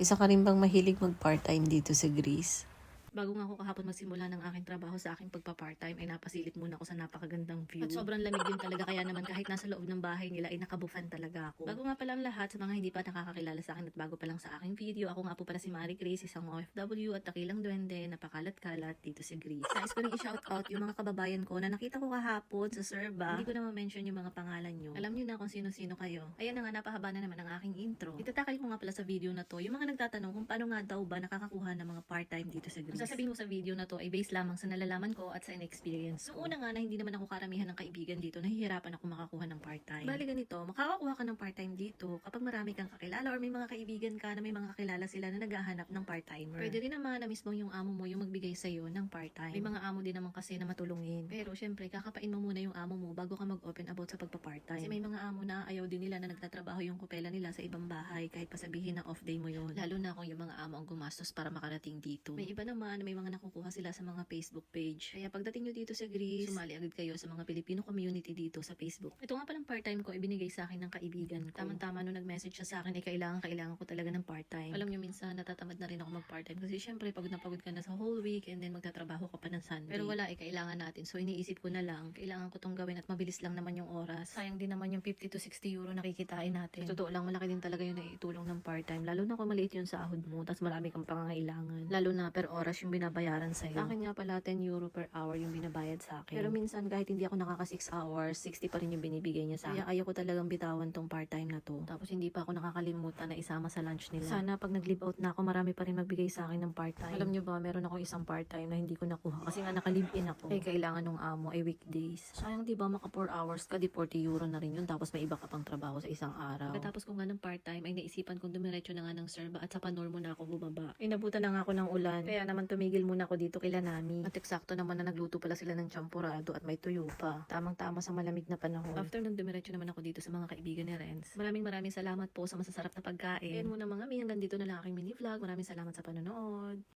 Isa ka rin bang mahilig mag-part-time dito sa Greece? Bago nga ako kahapon magsimula ng aking trabaho sa aking pagpa-part-time ay napasilip muna ako sa napakagandang view. At sobrang lamig din talaga kaya naman kahit nasa loob ng bahay nila ay nakabufan talaga ako. Bago nga pala ang lahat sa mga hindi pa nakakakilala sa akin at bago pa lang sa aking video, ako nga po pala si Marie Grace, isang OFW at dakilang duwende na pakalat-kalat dito sa Greece. Nais ko rin i-shout out yung mga kababayan ko na nakita ko kahapon sa Serba. Hindi ko na ma-mention yung mga pangalan nyo. Alam nyo na kung sino-sino kayo. Ayan na nga, napahaba na naman ang aking intro. Itatakal ko nga pala sa video na to yung mga nagtatanong kung paano nga daw ba nakakakuha ng mga part-time dito sa Greece. Ang sasabihin mo sa video na to ay based lamang sa nalalaman ko at sa in-experience. So una nga na hindi naman ako karamihan ng kaibigan dito, nahihirapan ako makakuha ng part-time. Bali ganito, makakakuha ka ng part-time dito kapag marami kang kakilala or may mga kaibigan ka na may mga kakilala sila na naghahanap ng part-timer. Pwede rin naman na mismo yung amo mo yung magbigay sa'yo ng part-time. May mga amo din naman kasi na matulungin. Pero syempre, kakapain mo muna yung amo mo bago ka mag-open about sa pagpa-part-time. Kasi may mga amo na ayaw din nila na nagtatrabaho yung kupela nila sa ibang bahay kahit pasabihin na off day mo yun. Lalo na kung yung mga amo ang gumastos para makarating dito. May iba naman na may mga nakukuha sila sa mga Facebook page. Kaya pagdating nyo dito sa Greece, sumali agad kayo sa mga Filipino community dito sa Facebook. Ito nga palang part-time ko, ibinigay sa akin ng kaibigan ko. Tamang-tama nung nag-message siya sa akin, kailangan ko talaga ng part-time. Alam nyo, minsan natatamad na rin ako mag-part-time kasi syempre pagod na pagod ka na sa whole week and then magtatrabaho ka pa ng Sunday. Pero wala kailangan natin. So iniisip ko na lang, kailangan ko tong gawin at mabilis lang naman yung oras. Sayang din naman yung 50 to 60 euro na kikitain natin. Sa totoo lang, malaki din talaga yung naitulong ng part-time. Lalo na kung maliit yung sahod mo, tapos marami kang pangangailangan. Lalo na per oras yung binabayaran sa'yo. Sa akin nga pala, 10 euro per hour yung binabayad sa akin. Pero minsan, kahit hindi ako nakaka 6 hours, 60 pa rin yung binibigay niya sa akin. Kaya ayoko talagang bitawan tong part-time na to. Tapos hindi pa ako nakakalimutan na isama sa lunch nila. Sana pag nag-leave out na ako, marami pa rin magbigay sa akin ng part-time. Alam nyo ba, meron ako isang part-time na hindi ko nakuha kasi nga naka-live in ako. Eh, kailangan nung amo ay weekdays. Sayang di ba, maka 4 hours ka, di 40 euro na rin yun. Tapos may iba ka pang trabaho sa isang araw. Pagkatapos ko nga ng part-time, ay naisipan kong dumiretso na nga ng Serba at sa Panor muna ako bumaba. Inabutan na nga ako ng ulan. Kaya naman tumigil muna ako dito kila Nami. At eksakto naman na nagluto pala sila ng champurado at may tuyo pa. Tamang-tama sa malamig na panahon. After nung dumiretso naman ako dito sa mga kaibigan ni Renz. Maraming salamat po sa masasarap na pagkain. Ayan muna mga mi, hanggang dito na lang aking mini vlog. Maraming salamat sa panonood.